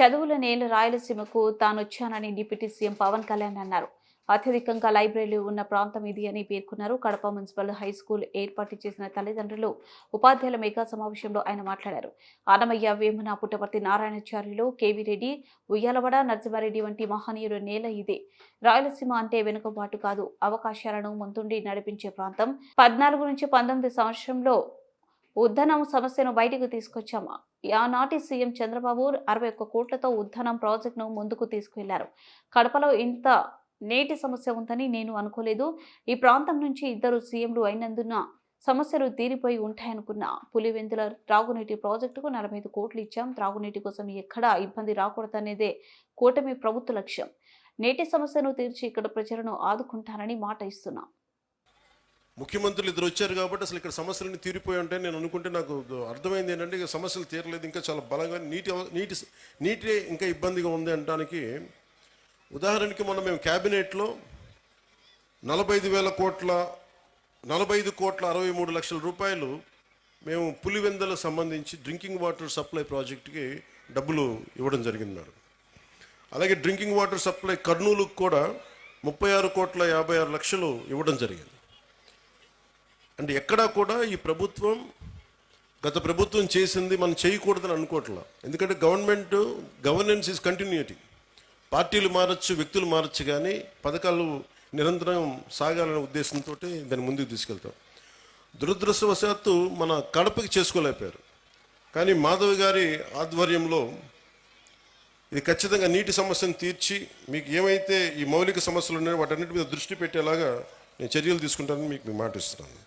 చదువుల నేల రాయలసీమకు తానొచ్చానని డిప్యూటీ సీఎం పవన్ కళ్యాణ్ అన్నారు. అత్యధికంగా లైబ్రరీలు ఉన్న ప్రాంతం ఇది అని పేర్కొన్నారు. కడప మున్సిపల్ హైస్కూల్ ఏర్పాటు చేసిన తల్లిదండ్రులు, ఉపాధ్యాయుల మెగా సమావేశంలో ఆయన మాట్లాడారు. అన్నమయ్య, వేమన, పుట్టపర్తి నారాయణాచార్యులు, కేవీ రెడ్డి, ఉయ్యాలవాడ, నరసింహారెడ్డి వంటి మహనీయుల నేల ఇదే. రాయలసీమ అంటే వెనుకబాటు కాదు, అవకాశాలను ముందుండి నడిపించే ప్రాంతం. 14 నుంచి 19 సంవత్సరంలో ఉద్దనం సమస్యను బయటకు తీసుకొచ్చామా. ఆనాటి సీఎం చంద్రబాబు 61 కోట్లతో ఉద్దనం ప్రాజెక్టును ముందుకు తీసుకువెళ్లారు. కడపలో ఇంత నేటి సమస్య ఉందని నేను అనుకోలేదు. ఈ ప్రాంతం నుంచి 2 సీఎంలు అయినందున సమస్యలు తీరిపోయి ఉంటాయనుకున్నా. పులివెందుల త్రాగునీటి ప్రాజెక్టుకు 45 కోట్లు ఇచ్చాం. త్రాగునీటి కోసం ఎక్కడా ఇబ్బంది రాకూడదనేదే కూటమి ప్రభుత్వ లక్ష్యం. నేటి సమస్యను తీర్చి ఇక్కడ ప్రజలను ఆదుకుంటానని మాట ఇస్తున్నా. ముఖ్యమంత్రులు ఇద్దరు వచ్చారు కాబట్టి అసలు ఇక్కడ సమస్యలన్నీ తీరిపోయి ఉంటాయి నేను అనుకుంటే నాకు అర్థమైంది ఏంటంటే ఇక సమస్యలు తీరలేదు, ఇంకా చాలా బలంగా నీటి ఇంకా ఇబ్బందిగా ఉంది అనడానికి ఉదాహరణకి మొన్న మేము క్యాబినెట్లో 45 కోట్ల 63 లక్షల రూపాయలు మేము పులివెందులకు సంబంధించి డ్రింకింగ్ వాటర్ సప్లై ప్రాజెక్టుకి డబ్బులు ఇవ్వడం జరిగింది మేడం. అలాగే డ్రింకింగ్ వాటర్ సప్లై కర్నూలుకు కూడా 36 కోట్ల 56 లక్షలు ఇవ్వడం జరిగింది. అంటే ఎక్కడా కూడా ఈ ప్రభుత్వం గత ప్రభుత్వం చేసింది మనం చేయకూడదని అనుకోవట్లా. ఎందుకంటే గవర్నెన్స్ ఈజ్ కంటిన్యూటీ. పార్టీలు మారచ్చు, వ్యక్తులు మారచ్చు, కానీ పథకాలు నిరంతరం సాగాలనే ఉద్దేశంతో దాన్ని ముందుకు తీసుకెళ్తాం. దురదృష్టవశాత్తు మన కడపకి చేసుకోలేకపోయారు. కానీ మాధవ్ గారి ఆధ్వర్యంలో ఇది ఖచ్చితంగా నీటి సమస్యను తీర్చి మీకు ఏమైతే ఈ మౌలిక సమస్యలు ఉన్నాయో వాటన్నిటి మీద దృష్టి పెట్టేలాగా నేను చర్యలు తీసుకుంటానని మీకు మాట ఇస్తున్నాను.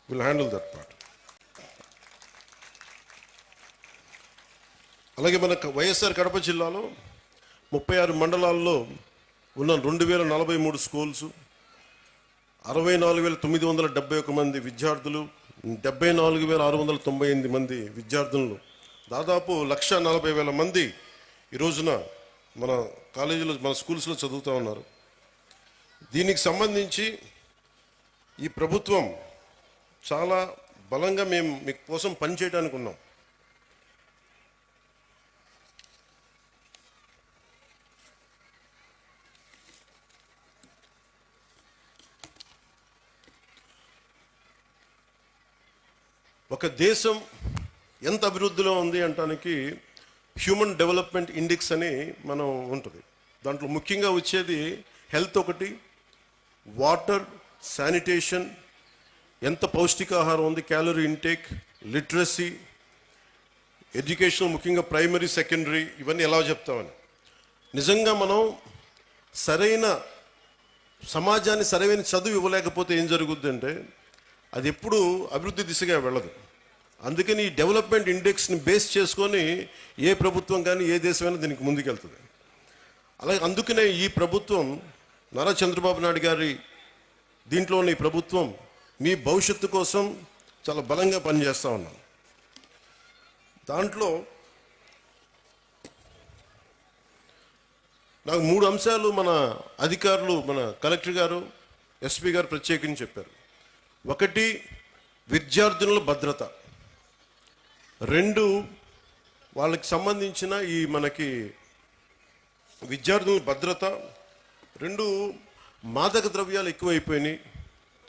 Will handle that part. అలాగే మన వైఎస్ఆర్ కడప జిల్లాలో 36 మండలాల్లో ఉన్న 2043 స్కూల్స్, 64,971 మంది విద్యార్థులు, 74,698 మంది విద్యార్థులు, దాదాపు 1,40,000 మంది ఈ రోజున మన కాలేజీలో మన స్కూల్స్లో చదువుతూ ఉన్నారు. దీనికి సంబంధించి ఈ ప్రభుత్వం చాలా బలంగా మేము మీకు కోసం పనిచేయడానికి ఉన్నాం. ఒక దేశం ఎంత అభివృద్ధిలో ఉంది అంటానికి హ్యూమన్ డెవలప్మెంట్ ఇండెక్స్ అని మనం ఉంటుంది. దాంట్లో ముఖ్యంగా వచ్చేది హెల్త్ ఒకటి, వాటర్, శానిటేషన్, ఎంత పౌష్టికాహారం ఉంది, క్యాలరీ ఇంటేక్, లిటరసీ, ఎడ్యుకేషన్, ముఖ్యంగా ప్రైమరీ, సెకండరీ, ఇవన్నీ ఎలా చెప్తామని. నిజంగా మనం సరైన సమాజాన్ని సరైన చదువు ఇవ్వలేకపోతే ఏం జరుగుద్ది అంటే అది ఎప్పుడు అభివృద్ధి దిశగా వెళ్ళదు. అందుకని ఈ డెవలప్మెంట్ ఇండెక్స్ని బేస్ చేసుకొని ఏ ప్రభుత్వం కానీ ఏ దేశమైనా దీనికి ముందుకెళ్తుంది. అలాగే అందుకనే ఈ ప్రభుత్వం నారా చంద్రబాబు నాయుడు గారి దీంట్లోని ఈ ప్రభుత్వం మీ భవిష్యత్తు కోసం చాలా బలంగా పనిచేస్తూ ఉన్నాం. దాంట్లో నాకు 3 అంశాలు మన అధికారులు, మన కలెక్టర్ గారు, ఎస్పీ గారు ప్రత్యేకించి చెప్పారు. 1, విద్యార్థుల భద్రత. 2, వాళ్ళకి సంబంధించిన ఈ మనకి విద్యార్థుల భద్రత. 2, మాదక ద్రవ్యాలు ఎక్కువైపోయినాయి.